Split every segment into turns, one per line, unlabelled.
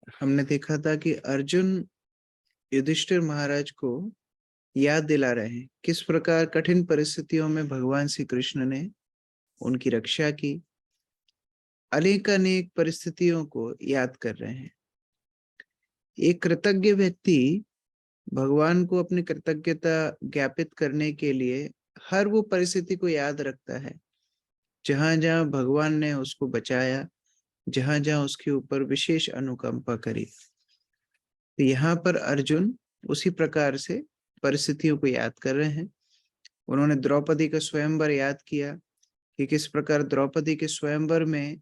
हमने देखा था कि अर्जुन युधिष्ठिर महाराज को याद दिला रहे हैं किस प्रकार कठिन परिस्थितियों में भगवान श्री कृष्ण ने उनकी रक्षा की। अनेक अनेक परिस्थितियों को याद कर रहे हैं। एक कृतज्ञ व्यक्ति भगवान को अपनी कृतज्ञता ज्ञापित करने के लिए हर वो परिस्थिति को याद रखता है जहां जहां भगवान ने उसको बचाया, जहां जहां उसके ऊपर विशेष अनुकंपा करी। तो यहाँ पर अर्जुन उसी प्रकार से परिस्थितियों को याद कर रहे हैं। उन्होंने द्रौपदी का स्वयंवर याद किया कि किस प्रकार द्रौपदी के स्वयंवर में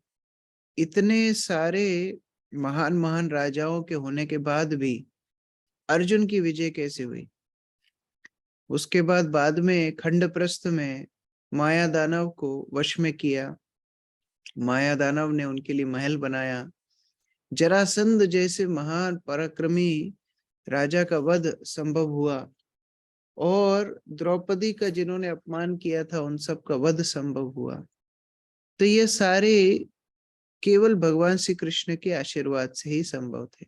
इतने सारे महान महान राजाओं के होने के बाद भी अर्जुन की विजय कैसे हुई। उसके बाद में खंडप्रस्थ में माया दानव को वश में किया। माया दानव ने उनके लिए महल बनाया। जरासंध जैसे महान पराक्रमी राजा का वध संभव हुआ और द्रौपदी का जिन्होंने अपमान किया था उन सब का वध संभव हुआ। तो ये सारे केवल भगवान श्री कृष्ण के आशीर्वाद से ही संभव थे।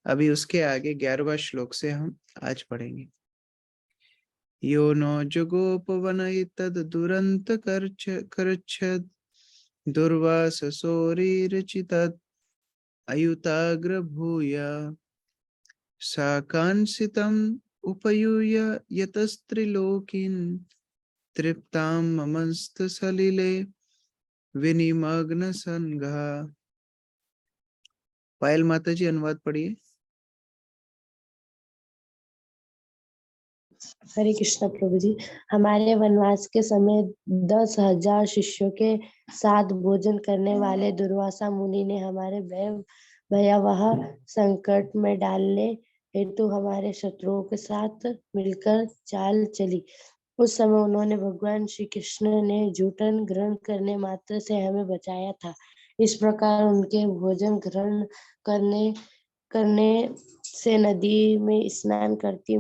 अभी उसके आगे 11वां श्लोक से हम आज पढ़ेंगे। यो नो जुगोपवन तद दुरंत करच्छद दुर्वाससोरीरचितत् अयुताग्र भूया साकांसितम् उपयूय यतस्त्रिलोकीन् तृप्तां ममस्त सलिले विनिमग्न संघा। पायल माता जी अनुवाद पढ़िए।
हरे कृष्णा प्रभु जी। हमारे वनवास के समय 10,000 शिष्यों के साथ भोजन करने वाले दुर्वासा मुनि ने हमारे भयावह संकट में डालने हेतु हमारे शत्रुओं के साथ मिलकर चाल चली। उस समय उन्होंने भगवान श्री कृष्ण ने जूठन ग्रहण करने मात्र से हमें बचाया था। इस प्रकार उनके भोजन ग्रहण करने से नदी में स्नान करती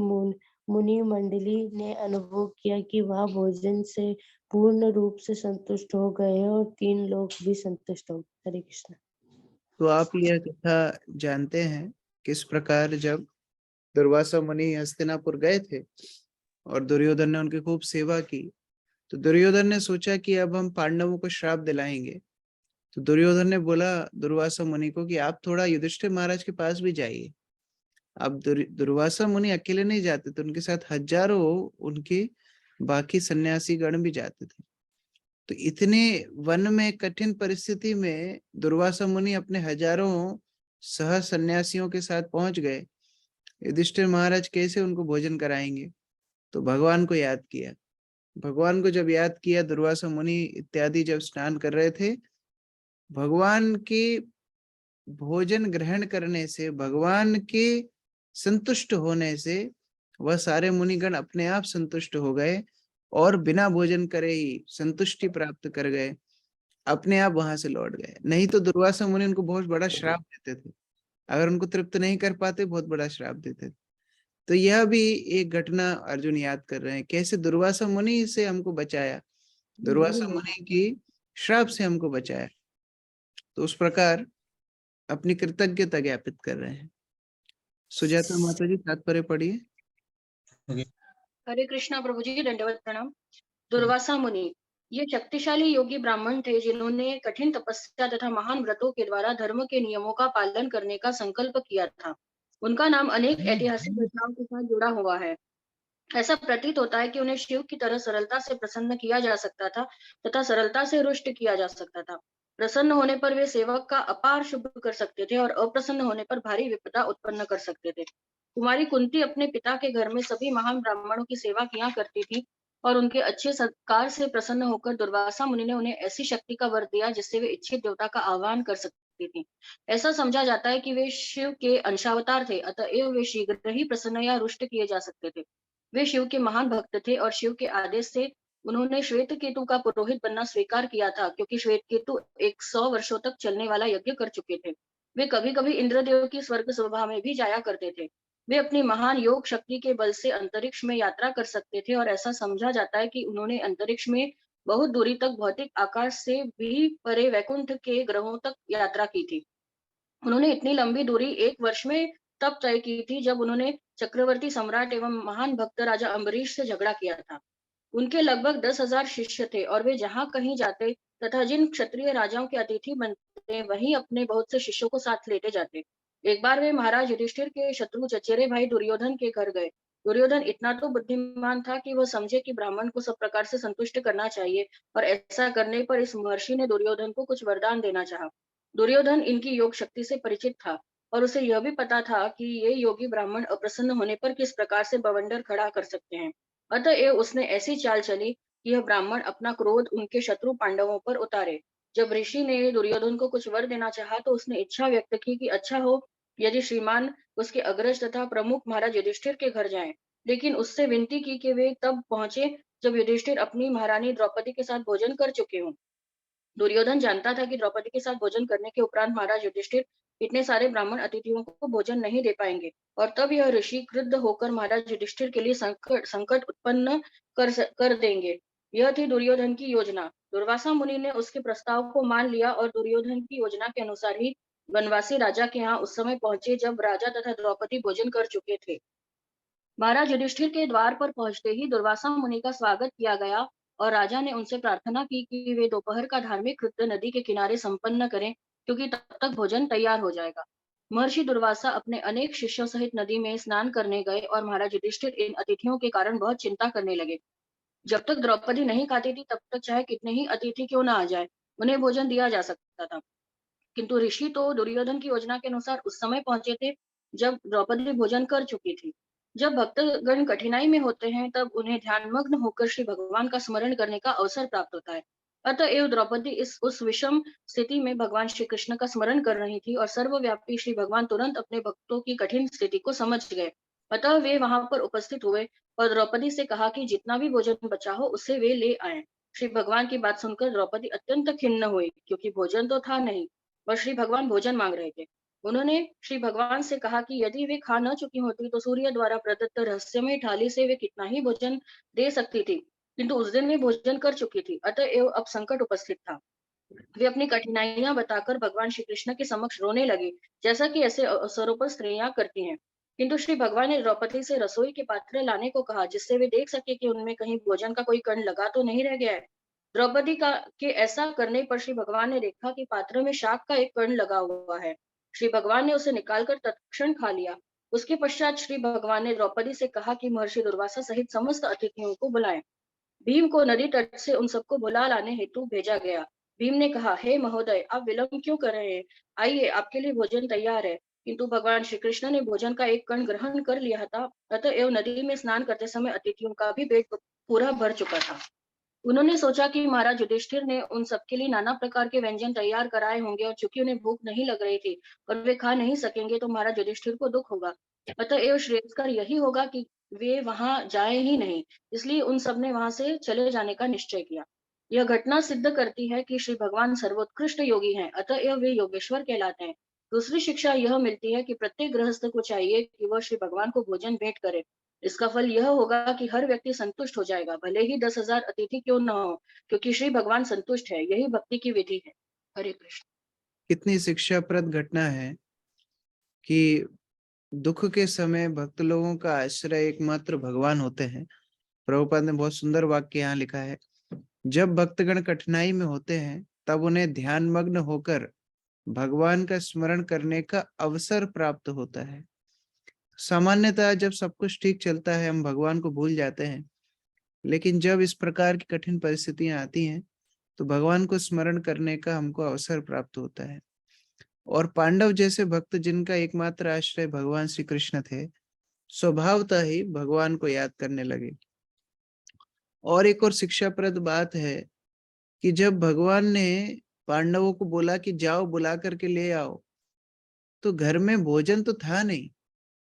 मुनि मंडली ने अनुभव किया कि वह भोजन से पूर्ण रूप से संतुष्ट हो गए और 3 लोग भी संतुष्ट हो गए। हरे कृष्ण।
तो आप यह कथा जानते हैं किस प्रकार जब दुर्वासा मुनि हस्तिनापुर गए थे और दुर्योधन ने उनकी खूब सेवा की, तो दुर्योधन ने सोचा कि अब हम पांडवों को श्राप दिलाएंगे। तो दुर्योधन ने बोला दुर्वासा मुनि को कि आप थोड़ा युधिष्ठिर महाराज के पास भी जाइए। अब दुर्वासा मुनि अकेले नहीं जाते थे, उनके साथ हजारों उनके बाकी सन्यासी गण भी जाते थे। तो इतने वन में कठिन परिस्थिति में दुर्वासा मुनि अपने हजारों सह सन्यासियों के साथ पहुंच गए। युधिष्ठिर महाराज कैसे उनको भोजन कराएंगे? तो भगवान को याद किया। भगवान को जब याद किया, दुर्वासा मुनि इत्यादि जब स्नान कर रहे थे, भगवान के भोजन ग्रहण करने से, भगवान के संतुष्ट होने से वह सारे मुनिगण अपने आप संतुष्ट हो गए और बिना भोजन करे ही संतुष्टि प्राप्त कर गए, अपने आप वहां से लौट गए। नहीं तो दुर्वासा मुनि उनको बहुत बड़ा श्राप देते थे। अगर उनको तृप्त नहीं कर पाते, बहुत बड़ा श्राप देते थे। तो यह भी एक घटना अर्जुन याद कर रहे हैं, कैसे दुर्वासा मुनि से हमको बचाया, दुर्वासा मुनि की श्राप से हमको बचाया। तो उस प्रकार अपनी कृतज्ञता ज्ञापित कर रहे हैं। सुजाता माता जी तात्पर्य पढ़िए।
हरे कृष्णा प्रभु जी, दंडवत प्रणाम। दुर्वासा मुनि ये शक्तिशाली योगी ब्राह्मण थे जिन्होंने कठिन तपस्या तथा महान व्रतों के द्वारा धर्म के नियमों का पालन करने का संकल्प किया था। उनका नाम अनेक ऐतिहासिक घटनाओं के साथ जुड़ा हुआ है। ऐसा प्रतीत होता है कि उन्हें शिव की तरह सरलता से प्रसन्न किया जा सकता था तथा सरलता से रुष्ट किया जा सकता था। प्रसन्न होने पर वे सेवक का अपार शुभ कर सकते थे और अप्रसन्न होने पर भारी विपदा उत्पन्न कर सकते थे। कुमारी कुंती अपने पिता के घर में सभी महान ब्राह्मणों की सेवा किया करती थी और उनके अच्छे सत्कार से प्रसन्न होकर दुर्वासा मुनि ने उन्हें ऐसी शक्ति का वर दिया जिससे वे इच्छित देवता का आह्वान कर सकती थी। ऐसा समझा जाता है कि वे शिव के अंशावतार थे, अतएव वे शीघ्र ही प्रसन्न या रुष्ट किए जा सकते थे। वे शिव के महान भक्त थे और शिव के आदेश से उन्होंने श्वेत केतु का पुरोहित बनना स्वीकार किया था, क्योंकि श्वेत केतु 100 वर्षों तक चलने वाला यज्ञ कर चुके थे। वे कभी कभी इंद्रदेव की स्वर्ग सभा में भी जाया करते थे। वे अपनी महान योग शक्ति के बल से अंतरिक्ष में यात्रा कर सकते थे और ऐसा समझा जाता है कि उन्होंने अंतरिक्ष में बहुत दूरी तक भौतिक आकाश से भी परे वैकुंठ के ग्रहों तक यात्रा की थी। उन्होंने इतनी लंबी दूरी 1 वर्ष में तब तय की थी जब उन्होंने चक्रवर्ती सम्राट एवं महान भक्त राजा अम्बरीश से झगड़ा किया था। उनके लगभग 10,000 शिष्य थे और वे जहाँ कहीं जाते तथा जिन क्षत्रिय राजाओं के अतिथि बनते वहीं अपने बहुत से शिष्यों को साथ लेते जाते। एक बार वे महाराज युधिष्ठिर के शत्रु चचेरे भाई दुर्योधन के घर गए। दुर्योधन इतना तो बुद्धिमान था कि वह समझे कि ब्राह्मण को सब प्रकार से संतुष्ट करना चाहिए और ऐसा करने पर इस महर्षि ने दुर्योधन को कुछ वरदान देना चाहा। दुर्योधन इनकी योग शक्ति से परिचित था और उसे यह भी पता था कि ये योगी ब्राह्मण अप्रसन्न होने पर किस प्रकार से बवंडर खड़ा कर सकते हैं। अतएव उसने ऐसी चाल चली कि यह ब्राह्मण अपना क्रोध उनके शत्रु पांडवों पर उतारे। जब ऋषि ने दुर्योधन को कुछ वर देना चाहा तो उसने इच्छा व्यक्त की कि अच्छा हो यदि श्रीमान उसके अग्रज तथा प्रमुख महाराज युधिष्ठिर के घर जाएं, लेकिन उससे विनती की कि वे तब पहुंचे जब युधिष्ठिर अपनी महारानी द्रौपदी के साथ भोजन कर चुके हों। दुर्योधन जानता था कि द्रौपदी के साथ भोजन करने के उपरांत महाराज युधिष्ठिर इतने सारे ब्राह्मण अतिथियों को भोजन नहीं दे पाएंगे और तब यह ऋषि क्रुद्ध होकर महाराज युधिष्ठिर के लिए संकट उत्पन्न कर देंगे। यह थी दुर्योधन की योजना। दुर्वासा मुनि ने उसके प्रस्ताव को मान लिया और दुर्योधन की योजना के अनुसार ही वनवासी राजा के यहाँ उस समय पहुंचे जब राजा तथा द्रौपदी भोजन कर चुके थे। महाराज युधिष्ठिर के द्वार पर पहुंचते ही दुर्वासा मुनि का स्वागत किया गया और राजा ने उनसे प्रार्थना की कि वे दोपहर का धार्मिक कृत्य नदी के किनारे संपन्न करें, क्योंकि तब तक भोजन तैयार हो जाएगा। महर्षि दुर्वासा अपने अनेक शिष्यों सहित नदी में स्नान करने गए और महाराज युधिष्ठिर इन अतिथियों के कारण बहुत चिंता करने लगे। जब तक द्रौपदी नहीं खाती थी तब तक चाहे कितने ही अतिथि क्यों ना आ जाए, उन्हें भोजन दिया जा सकता था। किंतु ऋषि तो दुर्योधन की योजना के अनुसार उस समय पहुंचे थे जब द्रौपदी भोजन कर चुकी थी। जब भक्तगण कठिनाई में होते हैं तब उन्हें ध्यानमग्न होकर श्री भगवान का स्मरण करने का अवसर प्राप्त होता है। अतएव द्रौपदी इस उस विषम स्थिति में भगवान श्री कृष्ण का स्मरण कर रही थी और सर्वव्यापी श्री भगवान तुरंत अपने भक्तों की कठिन स्थिति को समझ गए। अतः वे वहां पर उपस्थित हुए और द्रौपदी से कहा कि जितना भी भोजन बचा हो उसे वे ले आए। श्री भगवान की बात सुनकर द्रौपदी अत्यंत खिन्न हुई, क्योंकि भोजन तो था नहीं और श्री भगवान भोजन मांग रहे थे। उन्होंने श्री भगवान से कहा कि यदि वे खा न चुकी होती तो सूर्य द्वारा प्रदत्त रहस्यमय थाली से वे कितना ही भोजन दे सकती थी, किंतु उस दिन वे भोजन कर चुकी थी। अतएव अब संकट उपस्थित था। वे अपनी कठिनाइयां बताकर भगवान श्री कृष्ण के समक्ष रोने लगी, जैसा कि ऐसे अवसरों पर स्त्रियां करती हैं। किंतु श्री भगवान ने द्रौपदी से रसोई के पात्र लाने को कहा, जिससे वे देख सके कि उनमें कहीं भोजन का कोई कण लगा तो नहीं रह गया है। द्रौपदी का के ऐसा करने पर श्री भगवान ने देखा कि पात्र में शाक का एक कण लगा हुआ है। श्री भगवान ने उसे निकालकर तत्क्षण खा लिया। उसके पश्चात श्री भगवान ने द्रौपदी से कहा कि महर्षि दुर्वासा सहित समस्त अतिथियों को बुलाएं। भीम को नदी तट से उन सबको बुला लाने हेतु भेजा गया। भीम ने कहा, हे महोदय, आप विलंब क्यों कर रहे हैं? आइए, आपके लिए भोजन तैयार है। किंतु भगवान श्री कृष्ण ने भोजन का एक कण ग्रहण कर लिया था। अतएव नदी में स्नान करते समय अतिथियों का भी पेट पूरा भर चुका था। उन्होंने सोचा कि महाराज युधिष्ठिर ने उन सबके लिए नाना प्रकार के व्यंजन तैयार कराए होंगे और चूंकि उन्हें भूख नहीं लग रही थी और वे खा नहीं सकेंगे तो महाराज युधिष्ठिर को दुख होगा। अतएव श्रेयस्कर यही होगा कि वे वहां जाए ही नहीं। इसलिए उन सब ने वहां से चले जाने का निश्चय किया। यह घटना सिद्ध करती है कि श्री भगवान सर्वोत्कृष्ट योगी हैं, अतएव वे योगेश्वर कहलाते हैं। दूसरी शिक्षा यह मिलती है कि प्रत्येक गृहस्थ को चाहिए कि वह श्री भगवान को भोजन भेंट करे। इसका फल यह होगा कि हर व्यक्ति संतुष्ट हो जाएगा, भले ही 10,000 अतिथि क्यों न हो, क्योंकि श्री भगवान संतुष्ट है। यही भक्ति की विधि है। हरे कृष्ण।
कितनी शिक्षाप्रद घटना है कि दुख के समय भक्त लोगों का आश्रय एकमात्र भगवान होते हैं। प्रभुपाद ने बहुत सुंदर वाक्य यहाँ लिखा है, जब भक्तगण कठिनाई में होते हैं तब उन्हें ध्यान मग्न होकर भगवान का स्मरण करने का अवसर प्राप्त होता है। सामान्यतः जब सब कुछ ठीक चलता है हम भगवान को भूल जाते हैं, लेकिन जब इस प्रकार की कठिन परिस्थितियां आती हैं तो भगवान को स्मरण करने का हमको अवसर प्राप्त होता है। और पांडव जैसे भक्त जिनका एकमात्र आश्रय भगवान श्री कृष्ण थे, स्वभावतः ही भगवान को याद करने लगे। और एक और शिक्षाप्रद बात है कि जब भगवान ने पांडवों को बोला कि जाओ बुला करके ले आओ, तो घर में भोजन तो था नहीं,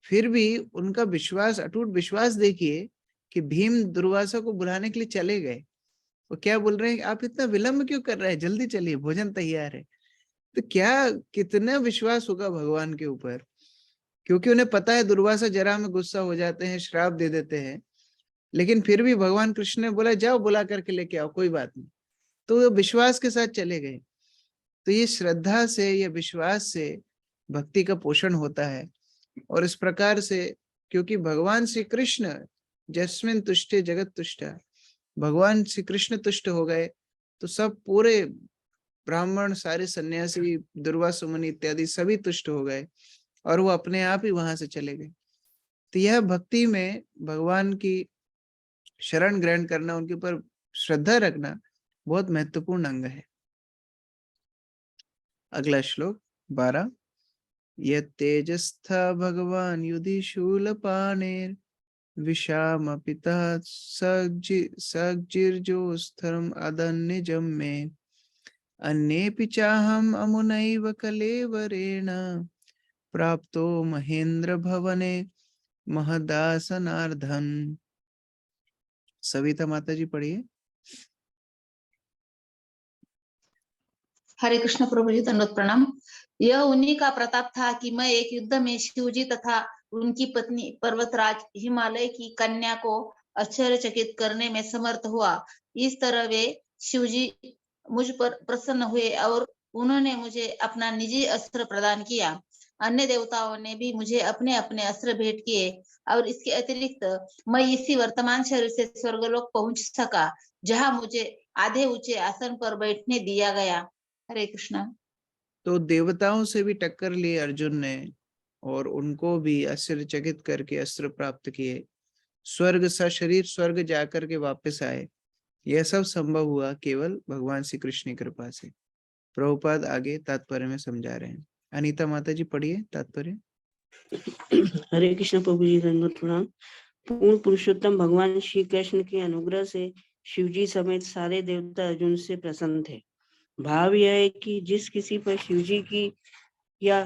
फिर भी उनका विश्वास, अटूट विश्वास देखिए कि भीम दुर्वासा को बुलाने के लिए चले गए। वो क्या बोल रहे हैं, आप इतना विलंब क्यों कर रहे हैं, जल्दी चलिए, भोजन तैयार है। तो क्या कितना विश्वास होगा भगवान के ऊपर, क्योंकि उन्हें पता है दुर्वासा जरा में गुस्सा हो जाते हैं, श्राप दे देते हैं, लेकिन फिर भी भगवान कृष्ण ने बोला जाओ बुला करके लेके आओ, कोई बात नहीं। तो वो विश्वास के साथ चले गए। तो ये श्रद्धा से, ये विश्वास से भक्ति का पोषण होता है। और इस प्रकार से, क्योंकि भगवान श्री कृष्ण जस्मिन तुष्टे जगत तुष्टा, भगवान श्री कृष्ण तुष्ट हो गए तो सब पूरे ब्राह्मण, सारे सन्यासी, दुर्वासा मुनि इत्यादि सभी तुष्ट हो गए और वो अपने आप ही वहां से चले गए। तो यह भक्ति में भगवान की शरण ग्रहण करना, उनके ऊपर श्रद्धा रखना बहुत महत्वपूर्ण अंग है। अगला श्लोक 12। यत्तेजस्थ भगवान युधि शूलपाणेर विषामपितः सज्जिर्जोस्थरम अदन्यजं मे अन्येऽपि चाहम् अमुनैव कलेवरेण प्राप्तो महेंद्र भवने महदासनार्धन। सविता माता जी पढ़िए।
हरे कृष्ण प्रभु जी, दंडवत प्रणाम। यह उन्हीं का प्रताप था कि मैं एक युद्ध में शिवजी तथा उनकी पत्नी पर्वतराज हिमालय की कन्या को आश्चर्यचकित करने में समर्थ हुआ। इस तरह वे शिवजी मुझ पर प्रसन्न हुए और उन्होंने मुझे अपना निजी अस्त्र प्रदान किया। अन्य देवताओं ने भी मुझे अपने अपने अस्त्र भेंट किए और इसके अतिरिक्त मैं इसी वर्तमान शरीर से स्वर्गलोक पहुंच सका, जहां मुझे आधे ऊंचे आसन पर बैठने दिया गया। हरे कृष्णा।
तो देवताओं से भी टक्कर ली अर्जुन ने और उनको भी आश्चर्यचकित करके अस्त्र प्राप्त किए। स्वर्ग सा शरीर स्वर्ग जाकर के वापस आए। यह सब संभव हुआ केवल भगवान श्री कृष्ण की कृपा से। प्रभुपाद आगे तात्पर्य में समझा रहे हैं। अनीता माता जी पढ़िए तात्पर्य।
हरे कृष्ण प्रभु जी, दंडवत प्रणाम। पूर्ण पुरुषोत्तम भगवान श्री कृष्ण के अनुग्रह से शिवजी समेत सारे देवता अर्जुन से प्रसन्न थे। भाव यह है कि जिस किसी पर शिवजी की या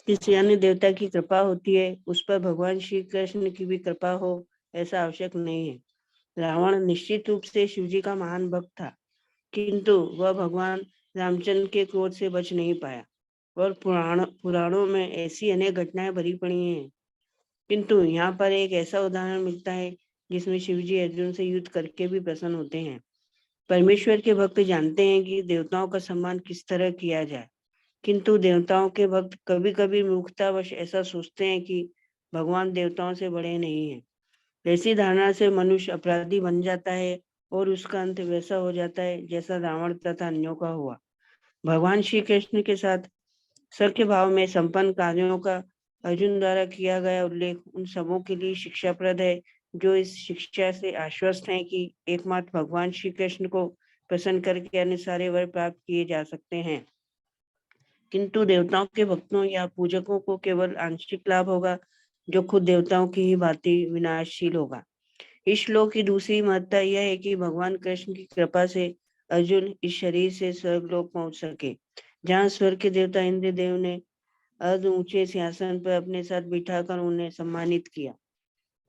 किसी अन्य देवता की कृपा होती है, उस पर भगवान श्री कृष्ण की भी कृपा हो, ऐसा आवश्यक नहीं है। रावण निश्चित रूप से शिवजी का महान भक्त था, किंतु वह भगवान रामचंद्र के क्रोध से बच नहीं पाया। और पुराणों में ऐसी अनेक घटनाएं भरी पड़ी हैं, किंतु यहाँ पर एक ऐसा उदाहरण मिलता है जिसमें शिवजी अर्जुन से युद्ध करके भी प्रसन्न होते हैं। परमेश्वर के भक्त जानते हैं कि देवताओं का सम्मान किस तरह किया जाए, किंतु देवताओं के भक्त कभी कभी मूर्खतावश ऐसा सोचते हैं कि भगवान देवताओं से बड़े नहीं हैं। ऐसी धारणा से मनुष्य अपराधी बन जाता है और उसका अंत वैसा हो जाता है जैसा रावण तथा अन्यों का हुआ। भगवान श्री कृष्ण के साथ सख्य भाव में संपन्न कार्यों का अर्जुन द्वारा किया गया उल्लेख उन सबों के लिए शिक्षाप्रद है जो इस शिक्षा से आश्वस्त हैं कि एकमात्र भगवान श्री कृष्ण को प्रसन्न करके अन्य सारे वर प्राप्त किए जा सकते हैं, किंतु देवताओं के भक्तों या पूजकों को केवल आंशिक लाभ होगा, जो खुद देवताओं की ही भांति विनाशशील होगा। इस श्लोक की दूसरी महत्ता यह है कि भगवान कृष्ण की कृपा से अर्जुन इस शरीर से स्वर्गलोक पहुंच सके, जहाँ स्वर्ग के देवता इंद्र देव ने अर्ध ऊंचे सिंहासन पर अपने साथ बिठाकर उन्हें सम्मानित किया।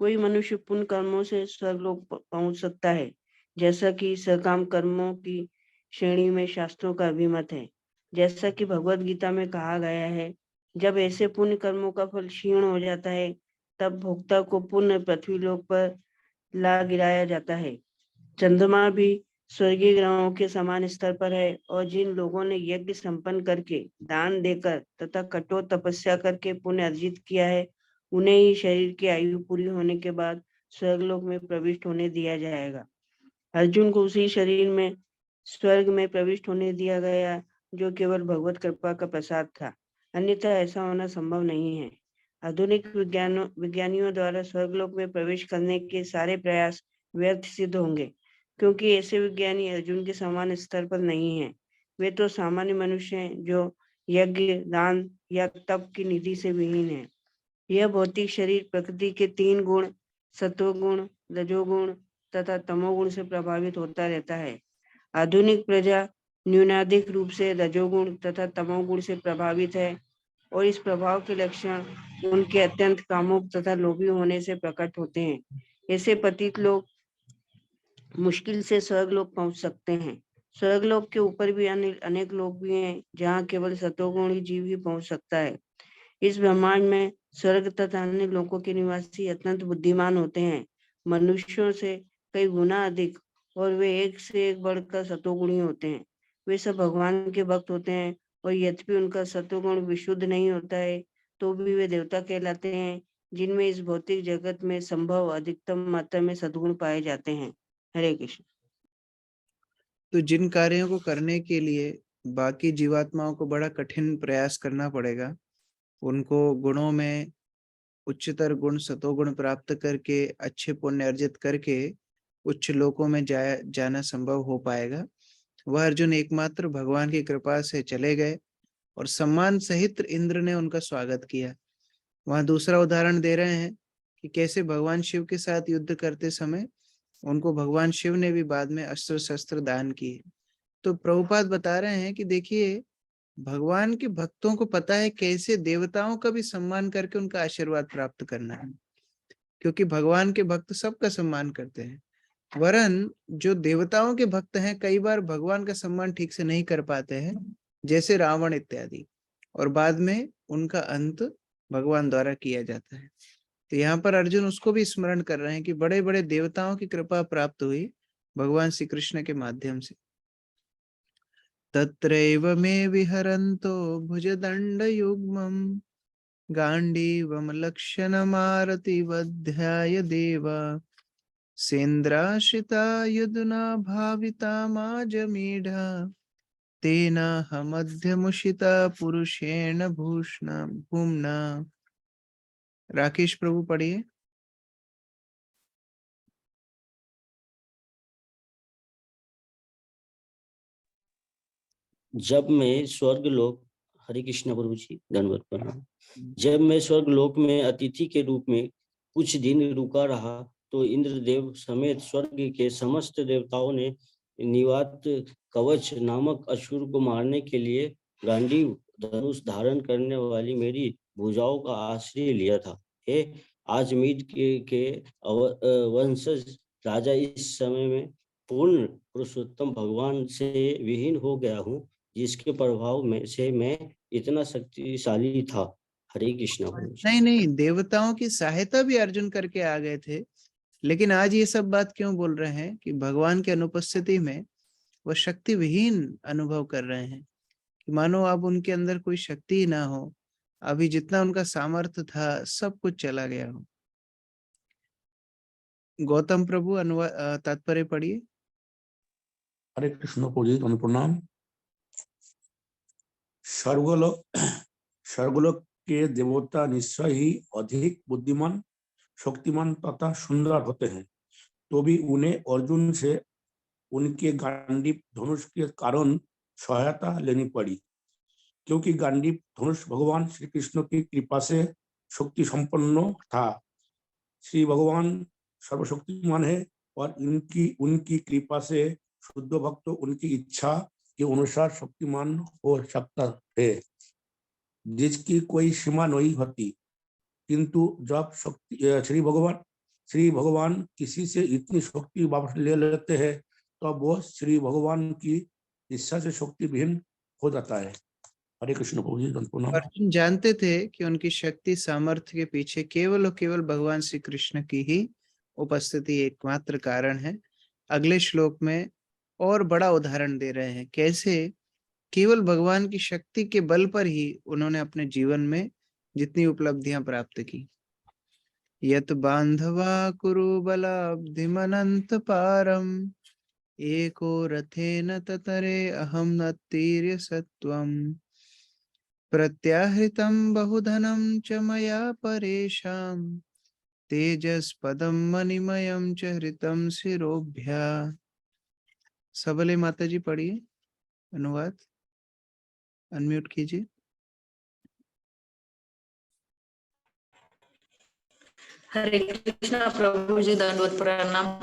कोई मनुष्य पुण्य कर्मों से स्वर्गलोक पहुंच सकता है, जैसा कि सकाम कर्मों की श्रेणी में शास्त्रों का अभिमत है। जैसा कि भगवत गीता में कहा गया है, जब ऐसे पुण्य कर्मों का फल क्षीण हो जाता है, तब भोक्ता को पुण्य पृथ्वी लोक पर ला गिराया जाता है। चंद्रमा भी स्वर्गीय ग्रहों के समान स्तर पर है, और जिन लोगों ने यज्ञ संपन्न करके, दान देकर तथा कठोर तपस्या करके पुण्य अर्जित किया है, उन्हें ही शरीर की आयु पूरी होने के बाद स्वर्गलोक में प्रविष्ट होने दिया जाएगा। अर्जुन को उसी शरीर में स्वर्ग में प्रविष्ट होने दिया गया जो केवल भगवत कृपा का प्रसाद था, अन्यथा ऐसा होना संभव नहीं है। आधुनिक विज्ञानियों द्वारा स्वर्गलोक में प्रवेश करने के सारे प्रयास व्यर्थ सिद्ध होंगे, क्योंकि ऐसे विज्ञानी अर्जुन के समान स्तर पर नहीं हैं। वे तो सामान्य मनुष्य हैं जो यज्ञ, दान या तप की निधि से विहीन है। यह भौतिक शरीर प्रकृति के 3 गुण सत्वगुण, रजोगुण तथा तमोगुण से प्रभावित होता रहता है। आधुनिक प्रजा न्यूनाधिक रूप से रजोगुण तथा तमोगुण से प्रभावित है, और इस प्रभाव के लक्षण उनके अत्यंत कामुक तथा लोभी होने से प्रकट होते हैं। ऐसे पतित लोग मुश्किल से स्वर्गलोक पहुंच सकते हैं। स्वर्गलोक के ऊपर भी अनेक लोग भी हैं, जहाँ केवल सतोगुणी जीव ही पहुंच सकता है। इस ब्रह्मांड में स्वर्ग तथा अन्य लोकों के निवासी अत्यंत बुद्धिमान होते हैं, मनुष्यों से कई गुना अधिक, और वे एक से एक बढ़कर सतोगुणी होते हैं। वे सब भगवान के भक्त होते हैं और यद्यपि उनका सत्वगुण विशुद्ध नहीं होता है तो भी वे देवता कहलाते हैं, जिनमें इस भौतिक जगत में संभव अधिकतम मात्रा में सद्गुण पाए जाते हैं। हरे कृष्ण।
तो जिन कार्यों को करने के लिए बाकी जीवात्माओं को बड़ा कठिन प्रयास करना पड़ेगा, उनको गुणों में उच्चतर गुण सतोगुण प्राप्त करके अच्छे पुण्य अर्जित करके उच्च लोकों में जाना संभव हो पाएगा, वह अर्जुन एकमात्र भगवान की कृपा से चले गए और सम्मान सहित इंद्र ने उनका स्वागत किया। वहां दूसरा उदाहरण दे रहे हैं कि कैसे भगवान शिव के साथ युद्ध करते समय उनको भगवान शिव ने भी बाद में अस्त्र शस्त्र दान किए। तो प्रभुपाद बता रहे हैं कि देखिए, भगवान के भक्तों को पता है कैसे देवताओं का भी सम्मान करके उनका आशीर्वाद प्राप्त करना है, क्योंकि भगवान के भक्त सबका सम्मान करते हैं। वरन जो देवताओं के भक्त हैं कई बार भगवान का सम्मान ठीक से नहीं कर पाते हैं, जैसे रावण इत्यादि, और बाद में उनका अंत भगवान द्वारा किया जाता है। तो यहाँ पर अर्जुन उसको भी स्मरण कर रहे हैं कि बड़े बड़े देवताओं की कृपा प्राप्त हुई भगवान श्री कृष्ण के माध्यम से। तत्रैव मे विहरन्तो भुजदण्डयुग्मं गाण्डीवं लक्ष्यणमारतिवध्याय देवा सेन्द्राश्रिता यदुना भाविता माजमीढा तेनाहमध्यमुषिता पुरुषेण भूम्ना। राकेश प्रभु पढ़िए।
जब मैं स्वर्गलोक, हरे कृष्ण प्रभु जी, धन्यवाद प्रणाम। जब मैं स्वर्गलोक में अतिथि के रूप में कुछ दिन रुका रहा तो इंद्रदेव समेत स्वर्ग के समस्त देवताओं ने निवात कवच नामक असुर को मारने के लिए गांडीव धनुष धारण करने वाली मेरी भुजाओं का आश्रय लिया था। हे आजमीड के वंशज राजा, इस समय में पूर्ण पुरुषोत्तम भगवान से विहीन हो गया हूँ, जिसके प्रभाव में से मैं इतना शक्तिशाली था। हरे कृष्ण।
नहीं, देवताओं की सहायता भी अर्जुन करके आ गए थे, लेकिन आज ये सब बात क्यों बोल रहे हैं कि भगवान की अनुपस्थिति में वह शक्ति विहीन अनुभव कर रहे हैं, कि मानो अब उनके अंदर कोई शक्ति ही ना हो, अभी जितना उनका सामर्थ्य था सब कुछ चला गया हो। गौतम प्रभु तात्पर्य पढ़िए।
हरे कृष्ण को जी प्रणाम। स्वर्गलोक के देवता निश्चय ही अधिक बुद्धिमान, शक्तिमान तथा सुंदर होते हैं, तो भी उन्हें अर्जुन से उनके गांडीव धनुष के कारण सहायता लेनी पड़ी, क्योंकि गांडीव धनुष भगवान श्री कृष्ण की कृपा से शक्ति संपन्न था। श्री भगवान सर्वशक्तिमान है और उनकी कृपा से शुद्ध भक्त उनकी इच्छा के अनुसार शक्तिमान हो सकता है, जिसकी कोई सीमा नहीं होती। किंतु जब श्री भगवान किसी से इतनी शक्ति वापस ले लेते हैं, तो वो श्री भगवान की इच्छा से शक्ति विहीन हो जाता है। हरे कृष्ण प्रभु जी।
अर्जुन जानते थे कि उनकी शक्ति सामर्थ्य के पीछे केवल और केवल भगवान श्री कृष्ण की ही उपस्थिति एकमात्र कारण है। अगले श्लोक में और बड़ा उदाहरण दे रहे हैं, कैसे केवल भगवान की शक्ति के बल पर ही उन्होंने अपने जीवन में जितनी उपलब्धियां प्राप्त की। यत बांधवा कुरु बलाब्धिमनंत पारम एको रथेन ततरे अहम नत्तीर्य सत्वम प्रत्याहृतं बहुधनं च मया परेशां तेजस्पदं मणिमयं च हृतं शिरोभ्या। सबले माता जी पढ़िए, अनुवाद अनम्यूट कीजिए।
हरे कृष्ण प्रभु जी, दंडवत प्रणाम।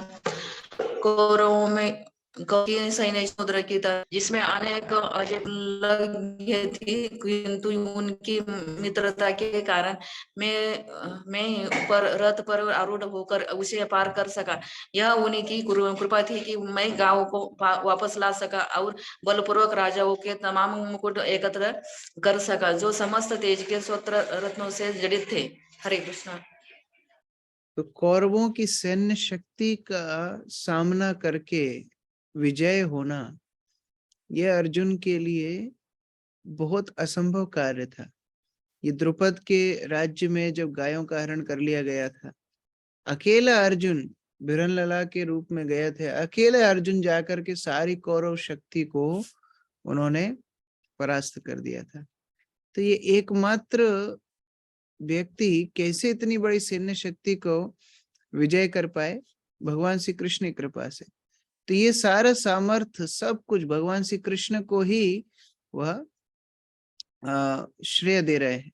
कौरवों में कौरवीय सैन्य समुद्र की तरह जिसमें अनेक अजय लगे थी, किंतु उनकी मित्रता के कारण मैं ऊपर रथ पर आरूढ़ होकर उसे पार कर सका। यह उनकी कृपा थी कि मैं गांव को वापस ला सका और बलपूर्वक राजाओं के तमाम मुकुट एकत्र कर सका, जो समस्त तेज के स्वत्र रत्नों से जड़ित थे। हरे कृष्ण।
तो कौरवों की सैन्य शक्ति का सामना करके विजय होना, यह अर्जुन के लिए बहुत असंभव कार्य था। ये द्रुपद के राज्य में जब गायों का हरण कर लिया गया था, अकेला अर्जुन बिरनलला के रूप में गए थे, अकेले अर्जुन जाकर के सारी कौरव शक्ति को उन्होंने परास्त कर दिया था। तो ये एकमात्र व्यक्ति कैसे इतनी बड़ी सैन्य शक्ति को विजय कर पाए? भगवान श्री कृष्ण की कृपा से। तो ये सारा सामर्थ्य सब कुछ भगवान श्री कृष्ण को ही वह श्रेय दे रहे हैं।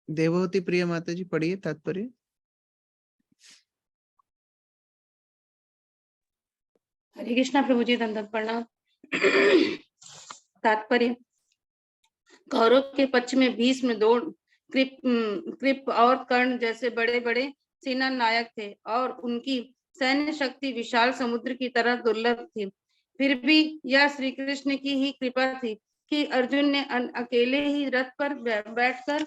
देवहूति प्रिय माता जी पढ़िए तात्पर्य।
हरे कृष्णा प्रभु जी, दंडवत प्रणाम। तात्पर्य, कौरव के पक्ष में भीष्म, द्रोण, कृप और कर्ण जैसे बड़े बड़े सेना नायक थे और उनकी सैन्य शक्ति विशाल समुद्र की तरह दुर्लभ थी। फिर भी यह श्री कृष्ण की ही कृपा थी कि अर्जुन ने अकेले ही रथ पर बैठकर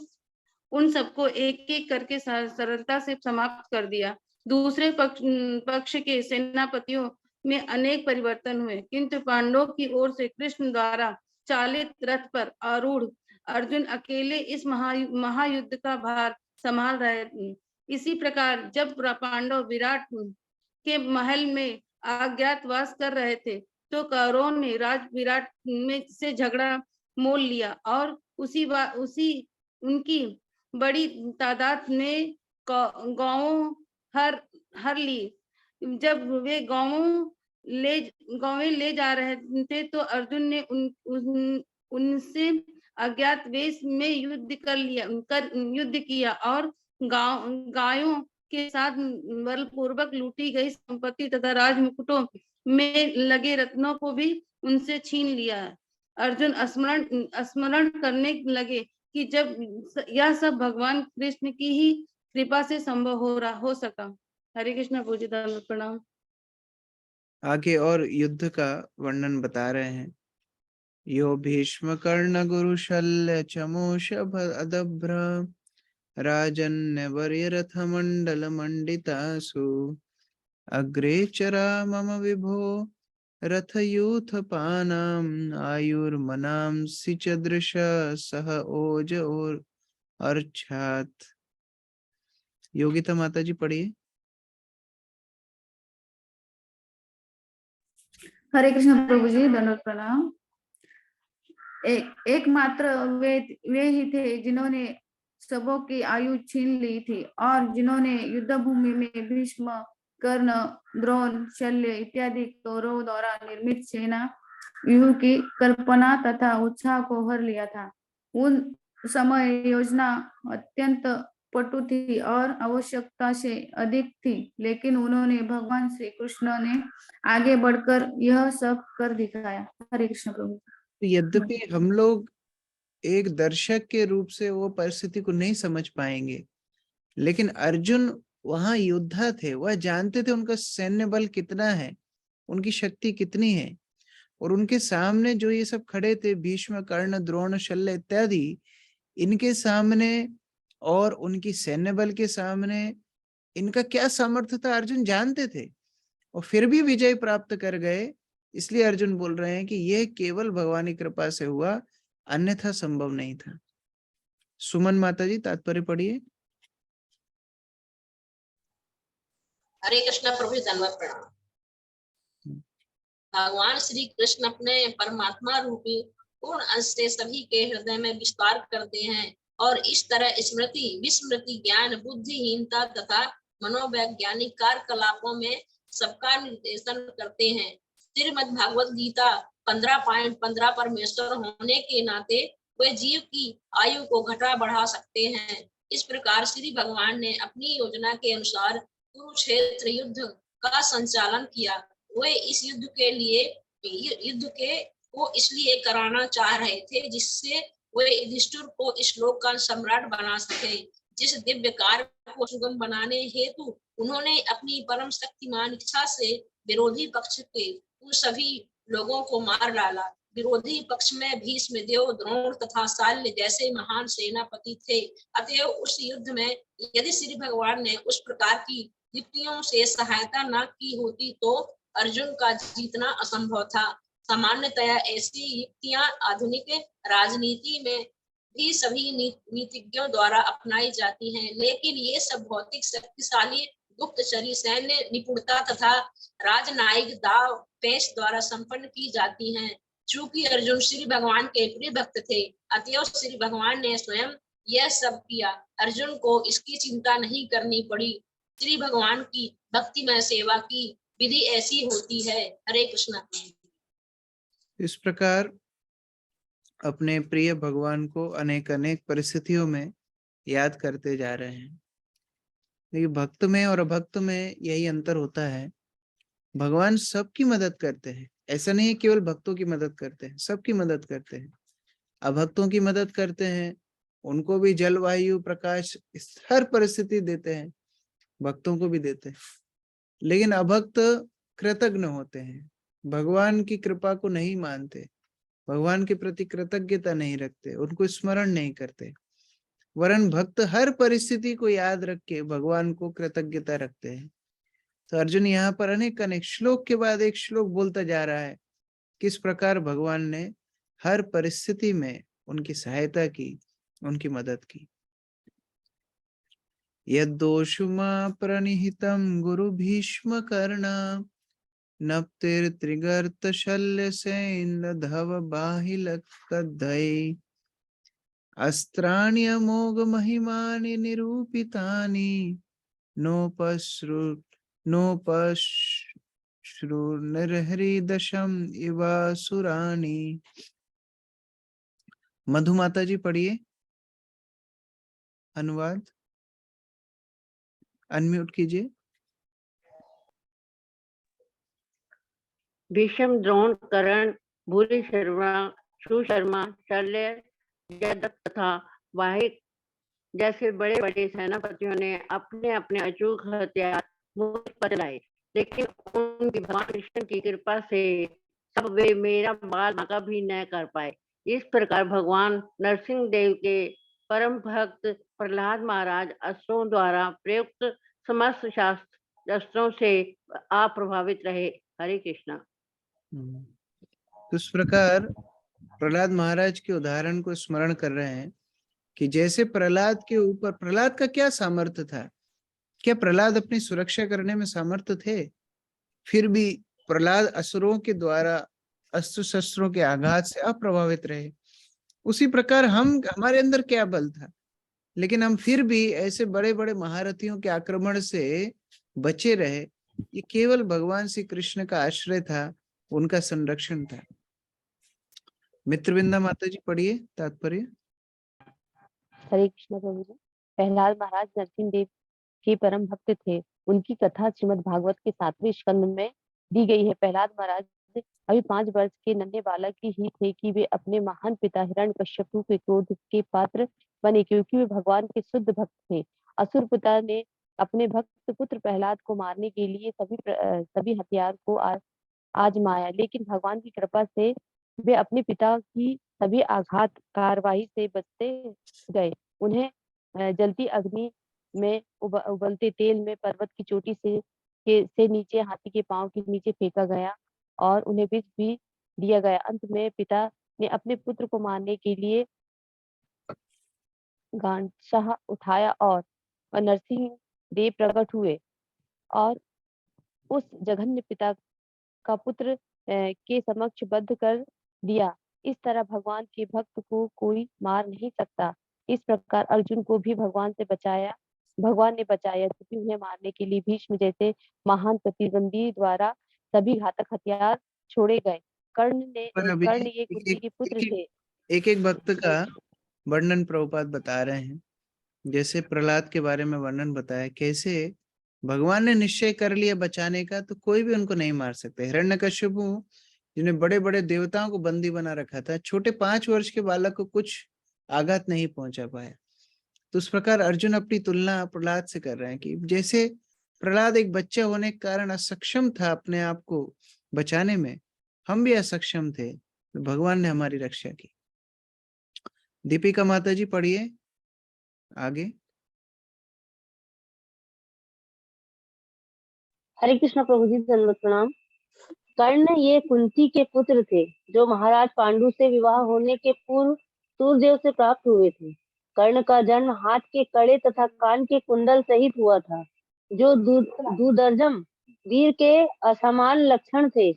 उन सबको एक एक करके सरलता से समाप्त कर दिया। दूसरे पक्ष के सेनापतियों में अनेक परिवर्तन हुए, किंतु पांडवों की ओर से कृष्ण द्वारा चालित रथ पर आरूढ़ अर्जुन अकेले इस महायुद्ध का भार संभाल रहे। इसी प्रकार जब पांडव विराट के महल में अज्ञातवास कर रहे थे, तो कौरवों ने राज विराट में से झगड़ा मोल लिया और उसी उनकी बड़ी तादाद ने गांवों हर ली। जब वे गांवें ले जा रहे थे, तो अर्जुन ने उनसे अज्ञात वेश में युद्ध किया और गायों के साथ बलपूर्वक लूटी गई संपत्ति तथा राजमुकुटों में लगे रत्नों को भी उनसे छीन लिया। अर्जुन स्मरण करने लगे कि जब यह सब भगवान कृष्ण की ही कृपा से संभव हो सका। हरे कृष्ण पूजी प्रणाम।
आगे और युद्ध का वर्णन बता रहे हैं। यो भीष्म कर्ण गुरु शल्य चमोश अदभ्र राजन्य वर्यरथ मंडल मंडितासु अग्रे चरा मम विभो रथ यूथ पानाम आयुर्मनाम सिचदृश सह ओज और अर्छात। योगिता माता जी पढ़िए।
हरे कृष्ण प्रभु जी, दंडवत प्रणाम। एकमात्र वे ही थे जिन्होंने सबों की आयु छीन ली थी और जिन्होंने युद्ध भूमि में भीष्म, कर्ण, द्रोण, शल्य इत्यादि कौरवों द्वारा निर्मित सेना व्यूह की कल्पना तथा उत्साह को हर लिया था। उन समय योजना अत्यंत पटु थी और आवश्यकता से अधिक थी, लेकिन उन्होंने भगवान श्री कृष्ण ने आगे बढ़कर यह सब कर दिखाया। हरे कृष्ण प्रभु।
यद्यपि हम लोग एक दर्शक के रूप से वो परिस्थिति को नहीं समझ पाएंगे, लेकिन अर्जुन वहां योद्धा थे, वह जानते थे उनका सैन्य बल कितना है, उनकी शक्ति कितनी है, और उनके सामने जो ये सब खड़े थे, भीष्म, कर्ण, द्रोण, शल्य इत्यादि, इनके सामने और उनकी सैन्य बल के सामने इनका क्या सामर्थ्य था अर्जुन जानते थे, और फिर भी विजय प्राप्त कर गए। इसलिए अर्जुन बोल रहे हैं कि यह केवल भगवान की कृपा से हुआ, अन्यथा संभव नहीं था। सुमन माता जी तात्पर्य पढ़िए।
हरे कृष्ण प्रभु, धन्यवाद प्रणाम। भगवान श्री कृष्ण अपने परमात्मा रूपी पूर्ण अंश से सभी के हृदय में विस्तार करते हैं और इस तरह स्मृति, विस्मृति, ज्ञान, बुद्धिहीनता तथा मनोवैज्ञानिक कार्यकलापों में सबका निर्देशन करते हैं। श्रीमद् भागवत गीता 15.15 परमेश्वर होने के नाते वे जीव की आयु को घटा बढ़ा सकते हैं। इस प्रकार श्री भगवान ने अपनी योजना के अनुसार कुरुक्षेत्र युद्ध का संचालन किया। वे इस युद्ध को इसलिए कराना चाह रहे थे जिससे वे युधिष्ठिर को इस लोक का सम्राट बना सके। जिस दिव्य कार्य को सुगम बनाने हेतु उन्होंने अपनी परम शक्तिमान इच्छा से विरोधी पक्ष के उन सभी लोगों को मार डाला। विरोधी पक्ष में भीष्म, देव, द्रोण तथा शाल्य जैसे महान सेनापति थे। अतएव उस युद्ध में यदि श्री भगवान ने उस प्रकार की युक्तियों से सहायता न की होती तो अर्जुन का जीतना असंभव था। सामान्यतया ऐसी युक्तियां आधुनिक राजनीति में भी सभी नीतिज्ञों द्वारा अपनाई जाती हैं, लेकिन ये सब भौतिक शक्तिशाली गुप्तचरी सैन्य निपुणता तथा राजनयिक दाव पेश द्वारा संपन्न की जाती हैं। चूंकि अर्जुन श्री भगवान के प्रिय भक्त थे, अतएव श्री भगवान ने स्वयं यह सब किया। अर्जुन को इसकी चिंता नहीं करनी पड़ी। श्री भगवान की भक्तिमय सेवा की विधि ऐसी होती है। हरे कृष्णा।
इस प्रकार अपने प्रिय भगवान को अनेक अनेक परिस्थितियों में याद करते जा रहे हैं। लेकिन भक्त में और अभक्त में यही अंतर होता है। भगवान सबकी मदद करते हैं, ऐसा नहीं है केवल भक्तों की मदद करते हैं, सबकी मदद करते हैं। अभक्तों की मदद करते हैं, उनको भी जलवायु प्रकाश हर परिस्थिति देते हैं, भक्तों को भी देते हैं। लेकिन अभक्त कृतज्ञ होते हैं, भगवान की कृपा को नहीं मानते, भगवान के प्रति कृतज्ञता नहीं रखते, उनको स्मरण नहीं करते। वरन भक्त हर परिस्थिति को याद रख के भगवान को कृतज्ञता रखते हैं। तो अर्जुन यहाँ पर अनेक अनेक श्लोक के बाद एक श्लोक बोलता जा रहा है किस प्रकार भगवान ने हर परिस्थिति में उनकी सहायता की, उनकी मदद की। यद्दोषुमा प्रणिहितं गुरु भीष्म कर्णा नप्तिर्त्रिगर्त शल्य सैन्धव बाहिलकद्धै अस्त्राण्य मोग महिमानि निरूपितानि नोपश्रुनिर्हृदशम इवासुराणि। मधु माता जी पढ़िए अनुवाद, अनम्यूट कीजिए।
भीष्म, द्रोण, कर्ण, भूरि शर्मा, सुशर्मा, शल्य, जयद्रथ तथा वाहिक जैसे बड़े बड़े सेनापतियों ने अपने अपने अचूक हथियार मुझ पर चलाए, लेकिन उनकी भगवान कृष्ण की कृपा से सब वे मेरा बाल बांका भी न कर पाए। इस प्रकार भगवान नरसिंह देव के परम भक्त प्रहलाद महाराज अस्त्रों द्वारा प्रयुक्त समस्त शस्त्रों से अप्रभावित रहे। हरे कृष्णा।
तो इस प्रकार प्रहलाद महाराज के उदाहरण को स्मरण कर रहे हैं कि जैसे प्रहलाद के ऊपर, प्रहलाद का क्या सामर्थ्य था? क्या प्रहलाद अपनी सुरक्षा करने में सामर्थ्य थे? फिर भी प्रहलाद असुरों के द्वारा अस्त्र शस्त्रों के आघात से अप्रभावित रहे। उसी प्रकार हमारे अंदर क्या बल था, लेकिन हम फिर भी ऐसे बड़े बड़े महारथियों के आक्रमण से बचे रहे। ये केवल भगवान श्री कृष्ण का आश्रय था, उनका संरक्षण था। मित्रविंदा माता जी पढ़िए तात्पर्य।
हरे कृष्ण प्रभु जी। प्रहलाद महाराज नरसिंह देव के परम भक्त थे। उनकी कथा श्रीमद् भागवत के 7वें स्कंद में दी गई है। प्रहलाद महाराज अभी 5 वर्ष के नन्हे बालक ही थे कि वे अपने महान पिता हिरण्यकश्यप के क्रोध के पात्र बने, क्योंकि वे भगवान के शुद्ध भक्त थे। असुर पिता ने अपने भक्त पुत्र प्रहलाद को मारने के लिए सभी हथियार को आजमाया, लेकिन भगवान की कृपा से वे अपने पिता की सभी आघात कार्रवाई से बचते गए। उन्हें जलती अग्नि में उबलते तेल में पर्वत की चोटी से नीचे हाथी के पांव के नीचे फेंका गया और उन्हें विष भी दिया गया। अंत में पिता ने अपने पुत्र को मारने के लिए गांडीव उठाया और नरसिंह देव प्रकट हुए और उस जघन्य पिता का पुत्र के समक्ष बद्ध कर दिया। इस तरह भगवान के भक्त को कोई मार नहीं सकता। इस प्रकार अर्जुन को भी भगवान ने बचाया, क्योंकि उन्हें मारने के लिए भीष्म जैसे महान प्रतिद्वंदी द्वारा सभी घातक हथियार छोड़े गए। कर्ण ये कुंती के पुत्र थे।
एक एक भक्त का वर्णन प्रभुपाद बता रहे हैं। जैसे प्रहलाद के बारे में वर्णन बताया, कैसे भगवान ने निश्चय कर लिया बचाने का, तो कोई भी उनको नहीं मार सकता। हिरण्यकश्यप जिन्हें बड़े बड़े देवताओं को बंदी बना रखा था, छोटे 5 वर्ष के बालक को कुछ आघात नहीं पहुंचा पाया। तो उस प्रकार अर्जुन अपनी तुलना प्रहलाद से कर रहे हैं कि जैसे प्रहलाद एक बच्चा होने के कारण असक्षम था अपने आप को बचाने में, हम भी असक्षम थे, तो भगवान ने हमारी रक्षा की। दीपिका माता जी पढ़िए आगे।
हरे कृष्ण प्रभु जी, दंडवत प्रणाम। कर्ण ये कुंती के पुत्र थे जो महाराज पांडु से विवाह होने के पूर्व सूर्यदेव से प्राप्त हुए थे। कर्ण का जन्म हाथ के कड़े तथा कान के कुंडल सहित हुआ था, जो दुदर्जम वीर के असमान लक्षण थे।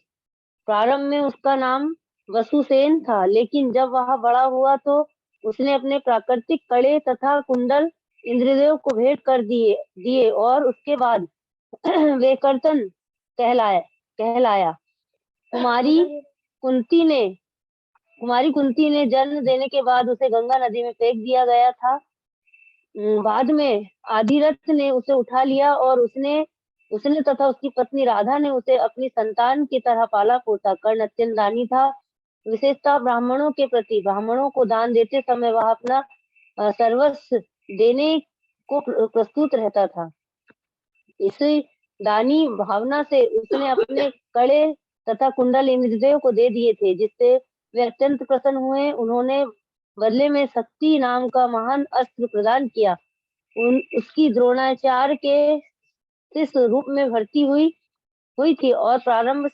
प्रारंभ में उसका नाम वसुसेन था, लेकिन जब वह बड़ा हुआ तो उसने अपने प्राकृतिक कड़े तथा कुंडल इंद्रदेव को भेंट कर दिए और उसके बाद वे कर्तन कहलाया। कुमारी कुंती ने जन्म देने के बाद उसे गंगा नदी में फेंक दिया गया था। बाद में आदिरथ ने उसे उठा लिया और उसने तथा उसकी पत्नी राधा ने उसे अपनी संतान की तरह पाला पोसा। कर्ण अत्यंत दानी था, विशेषतः ब्राह्मणों के प्रति। ब्राह्मणों को दान देते समय वह अपना सर्वस्व देने को प्रस्तुत रहता था। इसी दानी भावना से उसने अपने कड़े तथा कुंडल इंद्रदेव को दे दिए थे, जिससे वे अत्यंत प्रसन्न हुए। उन्होंने बदले में शक्ति नाम का महान अस्त्र प्रदान किया। उसकी द्रोणाचार्य के इस रूप में भर्ती हुई थी और प्रारंभ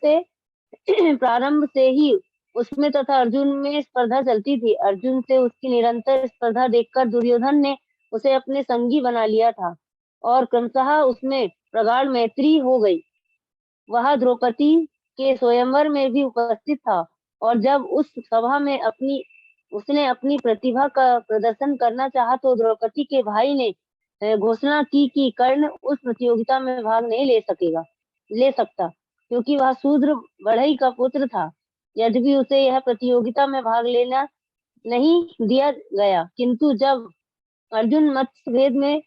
से ही उसमें तथा अर्जुन में स्पर्धा चलती थी। अर्जुन से उसकी निरंतर स्पर्धा देखकर दुर्योधन ने उसे अपने संगी बना लिया था और क्रमशः उसमें प्रगाढ़ मैत्री हो गई। वह द्रौपदी के स्वयंवर में भी उपस्थित था और जब उस सभा में उसने अपनी प्रतिभा का प्रदर्शन करना चाहा तो द्रौपदी के भाई ने घोषणा की कि कर्ण उस प्रतियोगिता में भाग नहीं ले सकता, क्योंकि वह शूद्र बढ़ई का पुत्र था। यद्यपि उसे यह प्रतियोगिता में भाग लेना नहीं दिया गया, किंतु जब अर्जुन मत्स्य भेद में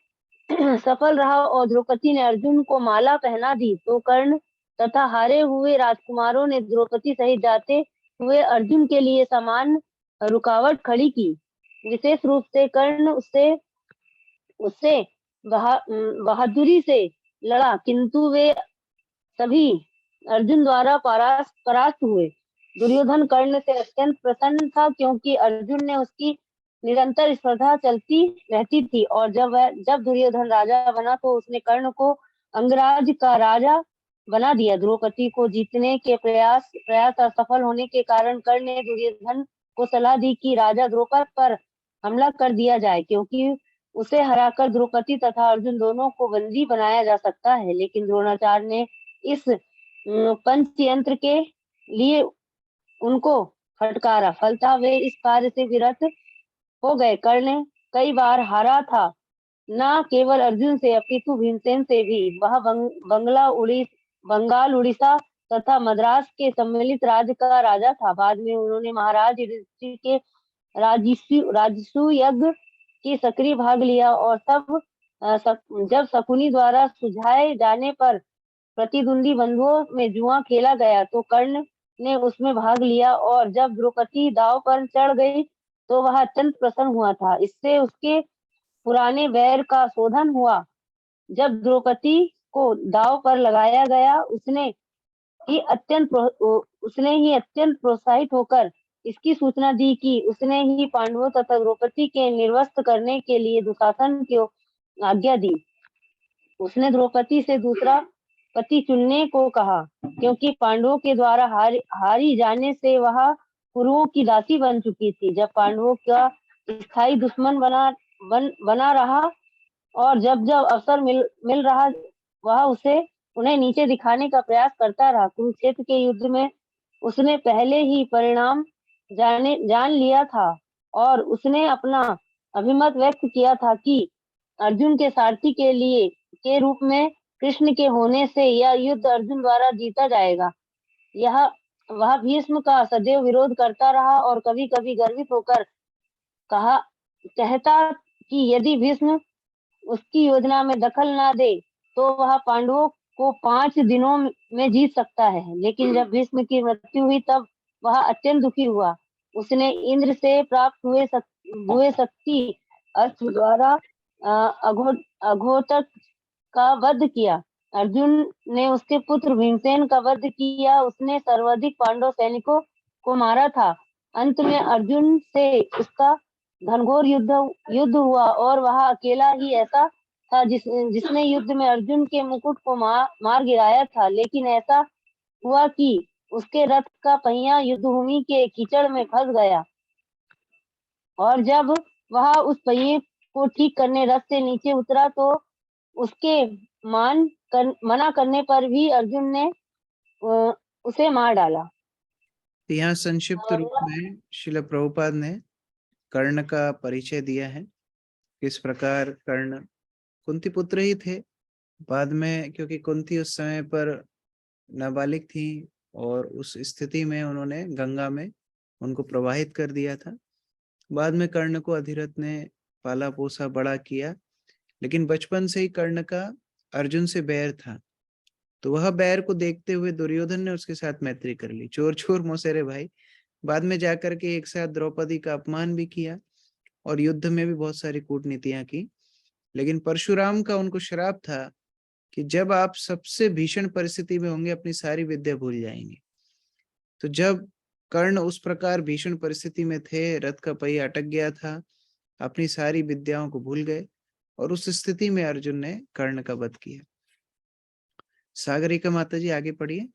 सफल रहा और द्रौपदी ने अर्जुन को माला पहना दी तो कर्ण तथा हारे हुए राजकुमारों ने द्रौपदी सहित जाते हुए अर्जुन के लिए समान रुकावट खड़ी की। विशेष रूप से कर्ण उससे बहादुरी से लड़ा, किंतु वे सभी अर्जुन द्वारा परास्त हुए। दुर्योधन कर्ण से अत्यंत प्रसन्न था, क्योंकि अर्जुन ने उसकी निरंतर स्पर्धा चलती रहती थी और जब दुर्योधन राजा बना तो उसने कर्ण को अंगराज का राजा बना दिया। द्रौपदी को जीतने के प्रयास असफल होने के कारण कर्ण ने दुर्योधन को सलाह दी कि राजा द्रौपद पर हमला कर दिया जाए, क्योंकि उसे हराकर द्रौपदी तथा अर्जुन दोनों को बंदी बनाया जा सकता है। लेकिन द्रोणाचार्य ने इस पंचयंत्र के लिए उनको फटकारा, फलतः वे इस कार्य से विरत हो गए। कर्ण कई बार हारा था, न केवल अर्जुन से अपितु भीमसेन से भी। वह बंगाल, उड़ीसा तथा मद्रास के सम्मिलित राज्य का राजा था। बाद में उन्होंने महाराज युधिष्ठिर के राजसू यज्ञ की सक्रिय भाग लिया और जब शकुनी द्वारा सुझाए जाने पर प्रतिद्वंदी बंधुओं में जुआ खेला गया तो कर्ण ने उसमें भाग लिया और जब द्रौपदी दांव पर चढ़ गई तो वह अत्यंत प्रसन्न हुआ था। इससे उसके पुराने वैर का शोधन हुआ। जब द्रौपदी को दांव पर लगाया गया उसने ही अत्यंत प्रोत्साहित होकर इसकी सूचना दी कि उसने ही पांडवों तथा द्रौपदी के निर्वस्त करने के लिए दुशासन को आज्ञा दी। उसने द्रौपदी से दूसरा पति चुनने को कहा, क्योंकि पांडवों के द्वारा हारी जाने से वह कुरुओं की दासी बन चुकी थी। जब पांडवों का स्थायी दुश्मन बना रहा और जब अवसर मिल रहा वह उन्हें नीचे दिखाने का प्रयास करता रहा। कुरुक्षेत्र के युद्ध में उसने पहले ही परिणाम जान लिया था और उसने अपना अभिमत व्यक्त किया था कि अर्जुन के सारथी के रूप में कृष्ण के होने से यह युद्ध अर्जुन द्वारा जीता जाएगा। वह भीष्म का सदैव विरोध करता रहा और कभी कभी गर्वित होकर कहता कि यदि भीष्म उसकी योजना में दखल ना दे तो वह पांडवों को 5 दिनों में जीत सकता है। लेकिन जब भीष्म की मृत्यु हुई तब वह अत्यंत दुखी हुआ। उसने इंद्र से प्राप्त हुए शक्ति अस्त्र द्वारा अघोटक का वध किया। अर्जुन ने उसके पुत्र भीमसेन का वध किया। उसने सर्वाधिक पांडव सैनिकों को मारा था। अंत में अर्जुन से उसका घनघोर युद्ध हुआ और वह अकेला ही ऐसा था जिसने युद्ध में अर्जुन के मुकुट को मार गिराया था। लेकिन ऐसा हुआ कि उसके रथ का पहिया युद्धभूमि के कीचड़ में फंस गया और जब वह उस पहिए को ठीक करने रथ से नीचे उतरा तो उसके मना करने पर भी अर्जुन ने उसे मार डाला।
यहाँ संक्षिप्त रूप में श्रील प्रभुपाद ने कर्ण का परिचय दिया है। किस प्रकार कर्ण कुंती पुत्र ही थे, बाद में क्योंकि कुंती उस समय पर नाबालिग थी और उस स्थिति में उन्होंने गंगा में उनको प्रवाहित कर दिया था। बाद में कर्ण को अधिरथ ने पाला पोसा बड़ा किया, लेकिन बचपन से ही कर्ण का अर्जुन से बैर था। तो वह बैर को देखते हुए दुर्योधन ने उसके साथ मैत्री कर ली, चोर चोर मौसेरे भाई। बाद में जाकर के एक साथ द्रौपदी का अपमान भी किया और युद्ध में भी बहुत सारी कूटनीतियां की। लेकिन परशुराम का उनको श्राप था कि जब आप सबसे भीषण परिस्थिति में होंगे अपनी सारी विद्या भूल जाएंगे। तो जब कर्ण उस प्रकार भीषण परिस्थिति में थे, रथ का पहिया अटक गया था, अपनी सारी विद्याओं को भूल गए और उस स्थिति में अर्जुन ने कर्ण का वध किया। सागरिका माता जी आगे पढ़िए।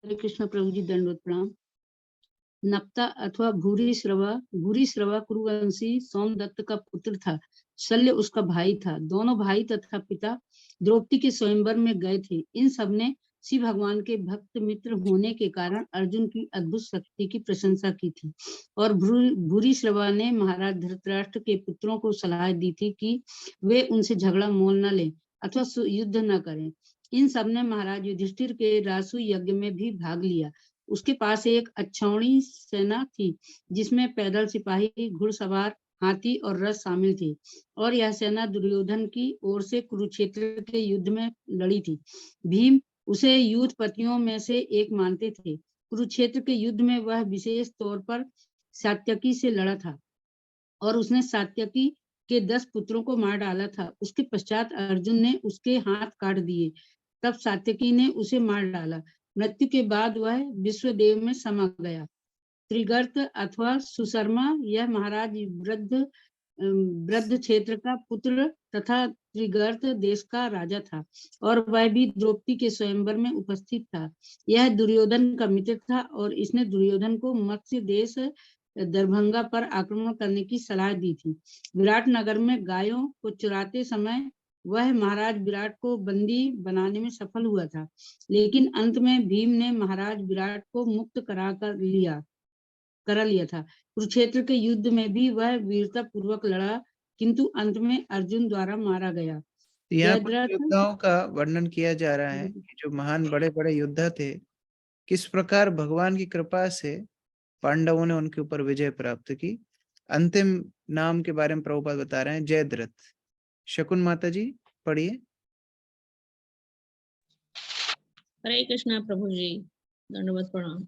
हरे कृष्ण प्रभु जी, दंडवत प्रणाम। नप्ता अथवा भूरिश्रवा कुरुवंशी सोमदत्त का पुत्र था। शल्य उसका भाई था। दोनों भाई तथा पिता द्रौपदी के स्वयंवर में गए थे। इन सब ने शिव भगवान के भक्त मित्र होने के कारण अर्जुन की अद्भुत शक्ति की प्रशंसा की थी और भूरिश्रवा ने महाराज धृतराष्ट्र के पुत्रों को सलाह दी थी कि वे उनसे झगड़ा मोल न लें अथवा युद्ध न करें। इन सब ने महाराज युधिष्ठिर के रासु यज्ञ में भी भाग लिया। उसके पास एक अच्छौड़ी सेना थी जिसमें पैदल सिपाही, घुड़सवार, हाथी और रथ शामिल थे और यह सेना दुर्योधन की ओर से कुरुक्षेत्र के युद्ध में लड़ी थी। भीम उसे युद्धपतियों में से एक मानते थे। कुरुक्षेत्र के युद्ध में वह विशेष तौर पर सात्यकी से लड़ा था और उसने सात्यकी के 10 पुत्रों को मार डाला था। उसके पश्चात अर्जुन ने उसके हाथ काट दिए। तब सात्यकी ने उसे मार डाला। मृत्यु के बाद वह विश्वदेव में समा गया। त्रिगर्त अथवा सुशर्मा यह महाराज वृद्ध क्षेत्र का पुत्र तथा त्रिगर्त देश का राजा था और वह भी द्रौपदी के स्वयंवर में उपस्थित था। यह दुर्योधन का मित्र था और इसने दुर्योधन को मत्स्य देश दरभंगा पर आक्रमण करने की सलाह दी थी। विराट नगर में गायों को चुराते समय वह महाराज विराट को बंदी बनाने में सफल हुआ था, लेकिन अंत में भीम ने महाराज विराट को मुक्त करा लिया था। कुरुक्षेत्र के युद्ध में भी वह वीरता पूर्वक लड़ा, किंतु अंत में अर्जुन द्वारा मारा गया।
यहाँ पर योद्धाओं का वर्णन किया जा रहा है कि जो महान बड़े बड़े योद्धा थे, किस प्रकार भगवान की कृपा से पांडवों ने उनके ऊपर विजय प्राप्त की। अंतिम नाम के बारे में प्रभुपाद बता रहे हैं, जयद्रथ। शकुन माता जी पढ़िए।
हरे कृष्णा प्रभु जी, दंडवत प्रणाम।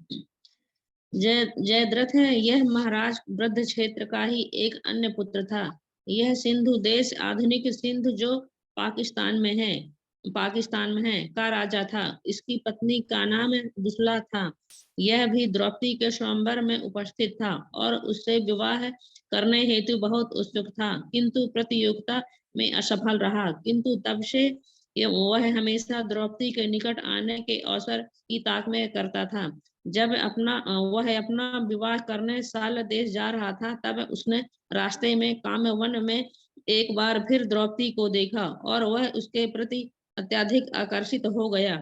जयद्रथ है, यह महाराज वृद्ध क्षेत्र का ही एक अन्य पुत्र था। यह सिंधु देश, आधुनिक सिंधु जो पाकिस्तान में है का राजा था। इसकी पत्नी का नाम दुसला था। यह भी द्रौपदी के स्वयंवर में उपस्थित था और उससे विवाह करने हेतु बहुत उत्सुक था, किंतु प्रतियोगिता में असफल रहा। किंतु तब से वह हमेशा द्रौपदी के निकट आने के अवसर की ताक में करता था। जब वह अपना विवाह करने साल देश जा रहा था, तब उसने रास्ते में कामवन में एक बार फिर द्रौपदी को देखा और वह उसके प्रति अत्यधिक आकर्षित हो गया।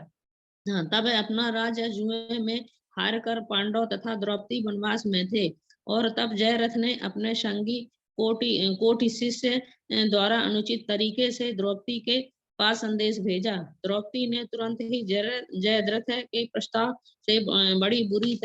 तब अपना राज्य जुए में हार कर पांडव तथा द्रौपदी वनवास में थे और तब जयरथ ने अपने संगी कोटि शिष्य द्वारा अनुचित तरीके से द्रौपदी के पास संदेश भेजा। द्रौपदी ने तुरंत ही जयद्रथ के प्रस्ताव से बड़ी बुरी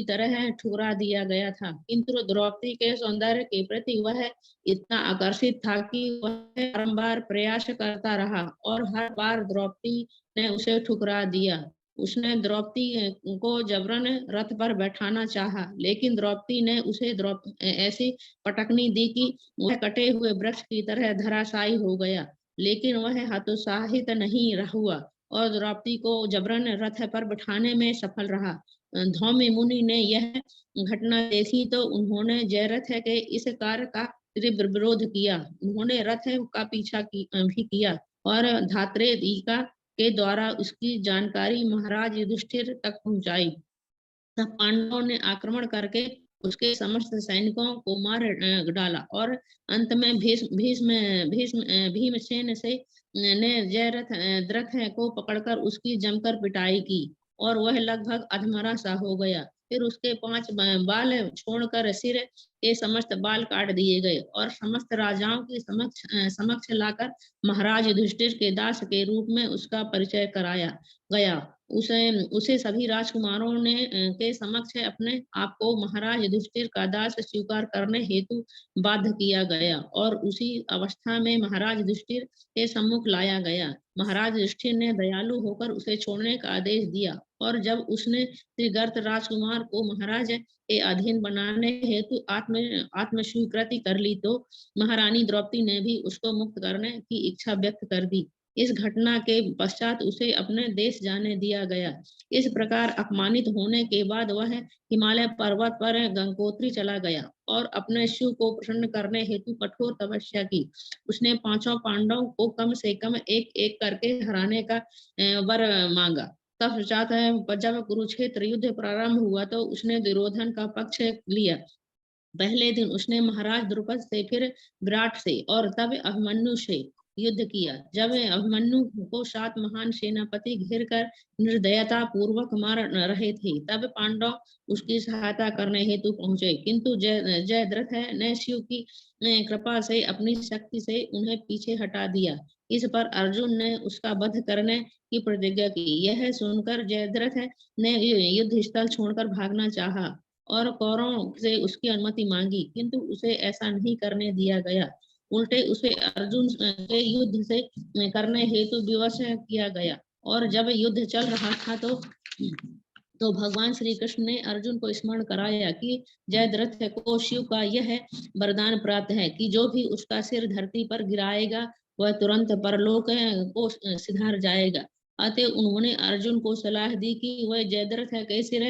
तरह ठुकरा दिया गया था, किंतु द्रौपदी के सौंदर्य के प्रति वह इतना आकर्षित था कि वह बारंबार प्रयास करता रहा और हर बार द्रौपदी ने उसे ठुकरा दिया। उसने द्रौपदी को जबरन रथ पर बैठाना चाहा, लेकिन द्रौपदी ने उसे ऐसी पटकनी दी कि वह कटे हुए वृक्ष की तरह धराशायी हो गया, लेकिन वह हतोत्साहित नहीं हुआ और द्रौपदी को जबरन रथ पर बैठाने में सफल रहा। धौम्य मुनि ने यह घटना देखी तो उन्होंने जयरथ के इस कार्य का
तीव्र विरोध किया। उन्होंने रथ का पीछा भी किया और धात्रेयिका के द्वारा उसकी जानकारी महाराज युधिष्ठिर तक पहुंचाई। तब पांडवों ने आक्रमण करके उसके समस्त सैनिकों को मार डाला और अंत में भीमसेन से ने जयद्रथ को पकड़कर उसकी जमकर पिटाई की और वह लगभग अधमरा सा हो गया। फिर उसके 5 बाल छोड़कर सिर के समस्त बाल काट दिए गए और समस्त राजाओं के समक्ष लाकर महाराज युधिष्ठिर के दास के रूप में उसका परिचय कराया गया। उसे सभी राजकुमारों ने के समक्ष अपने आप को महाराज युधिष्ठिर का दास स्वीकार करने हेतु बाध्य किया गया और उसी अवस्था में महाराज युधिष्ठिर के सम्मुख लाया गया। महाराज युधिष्ठिर ने दयालु होकर उसे छोड़ने का आदेश दिया और जब उसने श्री गर्त राजकुमार को महाराज के अधीन बनाने हेतु आत्म स्वीकृति कर ली तो महारानी द्रौपदी ने भी उसको मुक्त करने की इच्छा व्यक्त कर दी। इस घटना के पश्चात उसे अपने देश जाने दिया गया। इस प्रकार अपमानित होने के बाद वह हिमालय पर्वत पर गंगोत्री चला गया और अपने शिव को प्रसन्न करने हेतु कठोर तपस्या की। उसने 5 पांडवों को कम से कम एक एक करके हराने का वर मांगा। तत्पश्चात जब कुरुक्षेत्र युद्ध प्रारंभ हुआ तो उसने दुर्योधन का पक्ष लिया। पहले दिन उसने महाराज द्रुपद से, फिर विराट से और तब अभिमन्यु से युद्ध किया। जब अभिमन्यु को 7 महान सेनापति घेर कर निर्दयता पूर्वक मार रहे थे तब पांडव उसकी सहायता करने हेतु पहुंचे, किंतु जयद्रथ ने शिव की कृपा से अपनी शक्ति से उन्हें पीछे हटा दिया। इस पर अर्जुन ने उसका वध करने की प्रतिज्ञा की। यह सुनकर जयद्रथ ने युद्ध स्थल छोड़कर भागना चाहा और कौरवों से उसकी अनुमति मांगी, किंतु उसे ऐसा नहीं करने दिया गया। उल्टे उसे अर्जुन के युद्ध से करने हेतु विवश किया गया और जब युद्ध चल रहा था तो भगवान श्री कृष्ण ने अर्जुन को स्मरण कराया कि जयद्रथ को शिव का यह वरदान प्राप्त है कि जो भी उसका सिर धरती पर गिराएगा वह तुरंत परलोक को सिधार जाएगा। अतः उन्होंने अर्जुन को सलाह दी कि वह जयद्रथ के सिर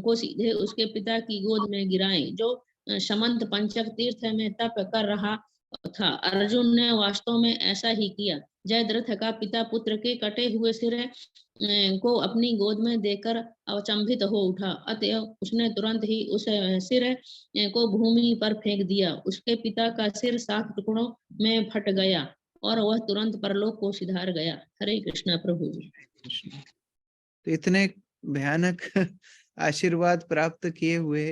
को सीधे उसके पिता की गोद में गिराएं, जो समंत पंचक तीर्थ में तप कर रहा था। अर्जुन ने वास्तव में ऐसा ही किया। जयद्रथ का पिता पुत्र के कटे हुए सिर को अपनी गोद में देखकर अचंभित हो उठा। अतः उसने तुरंत ही उस सिर को भूमि पर फेंक दिया। उसके पिता का सिर 7 टुकड़ों में फट गया और वह तुरंत परलोक को सिधार गया। हरे कृष्णा प्रभु जी।
तो इतने भयानक आशीर्वाद प्राप्त किए हुए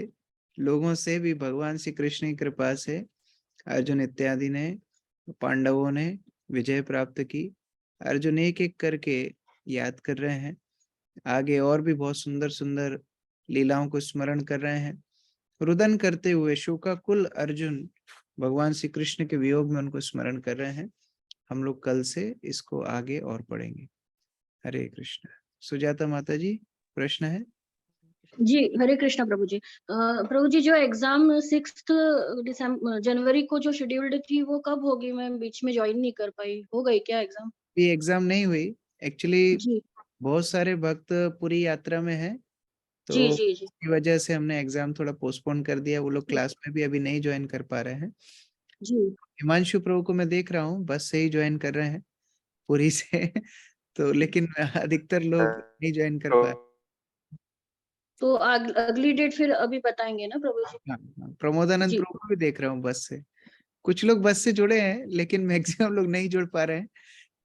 लोगों से भी भगवान श्री कृष्ण की कृपा से अर्जुन इत्यादि ने, पांडवों ने विजय प्राप्त की। अर्जुन एक एक करके याद कर रहे हैं, आगे और भी बहुत सुंदर सुंदर लीलाओं को स्मरण कर रहे हैं। रुदन करते हुए शोकाकुल अर्जुन भगवान श्री कृष्ण के वियोग में उनको स्मरण कर रहे हैं। हम लोग कल से इसको आगे और पढ़ेंगे। हरे कृष्ण। सुजाता माता जी, प्रश्न है?
जी, हरे कृष्णा प्रभु जी। प्रभु जी, जो एग्जाम 6 जनवरी को जो शेड्यूल्ड थी वो कब होगी? मैं बीच में ज्वाइन नहीं कर पाई। हो गई क्या एग्जाम?
ये एग्जाम नहीं हुई एक्चुअली,
जी
बहुत सारे भक्त पूरी यात्रा में हैं, तो
जी जी जी
इसकी वजह से हमने एग्जाम थोड़ा पोस्टपोन कर दिया। वो लोग क्लास में भी अभी नहीं ज्वाइन कर पा रहे हैं।
जी।
हिमांशु प्रभु को मैं देख रहा हूँ बस से ही ज्वाइन कर रहे हैं पुरी से तो लेकिन अधिकतर लोग नहीं ज्वाइन कर पा रहे।
तो अगली डेट फिर अभी बताएंगे ना प्रभु जी?
हाँ, प्रमोदानंद
जी
प्रभु को भी देख रहा हूँ बस से। कुछ लोग बस से जुड़े हैं लेकिन मैक्सिमम लोग नहीं जुड़ पा रहे हैं,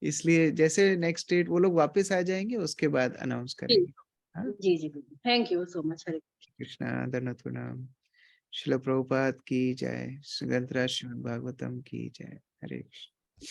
इसलिए जैसे नेक्स्ट डेट वो लोग वापस आ जाएंगे उसके बाद अनाउंस करेंगे। हाँ,
जी जी, थैंक यू सो मच। हरे
कृष्णा धन्यवाद प्रणाम। श्रील प्रभुपाद की जय। श्री ग्रंथराज श्रीमद् भागवतम की जय। हरे कृष्ण।